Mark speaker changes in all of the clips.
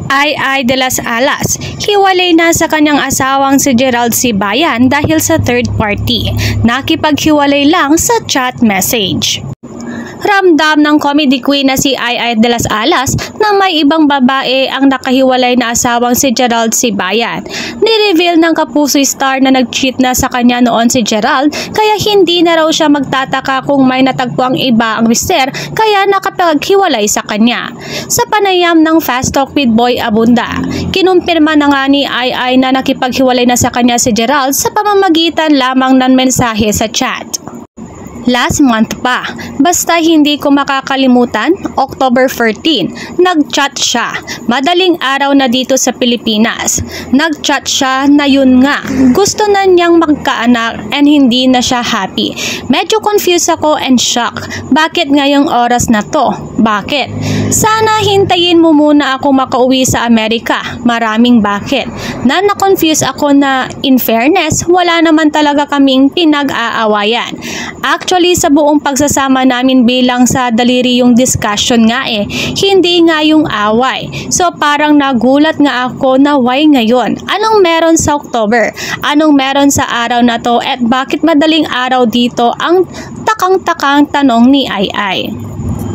Speaker 1: Ay de las Alas, hiwalay na sa kanyang asawang si Gerald Sibayan dahil sa third party. Nakipaghiwalay lang sa chat message. Ramdam ng comedy queen na si Ay de las Alas na may ibang babae ang nakahiwalay na asawang si Gerald Sibayan. Ni-reveal ng Kapusoy star na nag-cheat na sa kanya noon si Gerald, kaya hindi na raw siya magtataka kung may natagpuang iba ang mister kaya nakapaghiwalay sa kanya. Sa panayam ng Fast Talk with Boy Abunda, kinumpirma na nga ni Ay na nakipaghiwalay na sa kanya si Gerald sa pamamagitan lamang ng mensahe sa chat. Last month pa, basta hindi ko makakalimutan, October 14, nag-chat siya. Madaling araw na dito sa Pilipinas. Nag-chat siya na yun nga, gusto na niyang magkaanak and hindi na siya happy. Medyo confused ako and shocked. Bakit ngayong oras na to? Bakit? Sana hintayin mo muna ako makauwi sa Amerika. Maraming bakit. Na-confuse ako na in fairness, wala naman talaga kaming pinag-aawayan. Actually, sa buong pagsasama namin bilang sa daliri yung discussion nga hindi nga yung away. So parang nagulat nga ako na why ngayon? Anong meron sa October? Anong meron sa araw na to at bakit madaling araw dito ang takang-takang tanong ni Ay.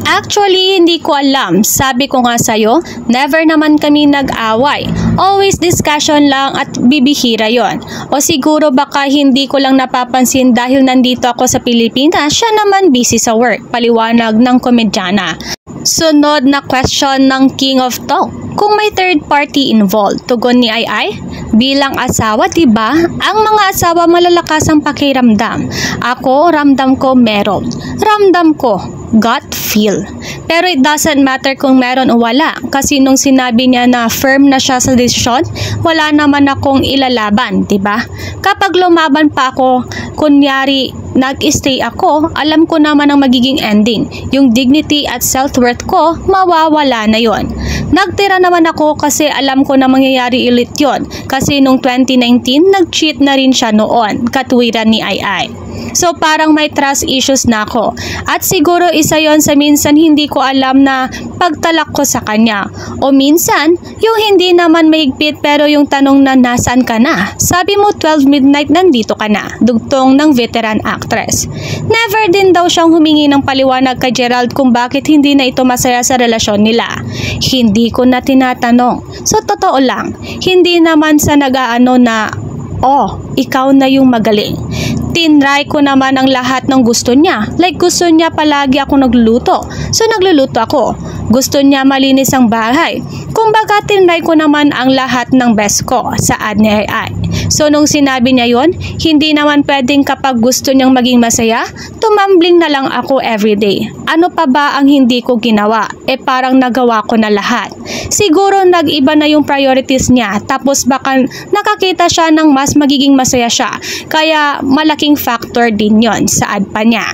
Speaker 1: Actually, hindi ko alam. Sabi ko nga sa'yo, never naman kami nag-away. Always discussion lang at bibihira yon. O siguro baka hindi ko lang napapansin dahil nandito ako sa Pilipinas, siya naman busy sa work. Paliwanag ng komedyana. Sunod na question ng King of Talk. Kung may third party involved, tugon ni Ay, bilang asawa, diba? Ang mga asawa malalakas ang pakiramdam. Ako, ramdam ko meron. Ramdam ko, gut feel. Pero it doesn't matter kung meron o wala. Kasi nung sinabi niya na firm na siya sa desisyon, wala naman akong ilalaban, diba? Kapag lumaban pa ako, kunyari, nag-stay ako, alam ko naman ang magiging ending. Yung dignity at self-worth ko, mawawala na yon. Nagtira naman ako kasi alam ko na mangyayari ulit yon. Kasi nung 2019, nag-cheat na rin siya noon, katwiran ni Ay. So parang may trust issues na ako. At siguro isa yon sa minsan hindi ko alam na pagtalak ko sa kanya. O minsan, yung hindi naman mahigpit pero yung tanong na nasaan ka na? Sabi mo 12 midnight nandito ka na. Dugtong ng veteran actress. Never din daw siyang humingi ng paliwanag kay Gerald kung bakit hindi na ito masaya sa relasyon nila. Hindi ko na tinatanong. So totoo lang, hindi naman sa nag-aano na, ikaw na yung magaling. Tinry ko naman ang lahat ng gusto niya. Like gusto niya palagi ako nagluluto. So nagluluto ako. Gusto niya malinis ang bahay. Kumbaga tinry ko naman ang lahat ng best ko sa ad ni Ay. So nung sinabi niya yon, hindi naman pwedeng kapag gusto niyang maging masaya, tumambling na lang ako everyday. Ano pa ba ang hindi ko ginawa? Parang nagawa ko na lahat. Siguro nag-iba na yung priorities niya, tapos baka nakakita siya ng mas magiging masaya siya. Kaya malaking factor din yon sa ad pa niya.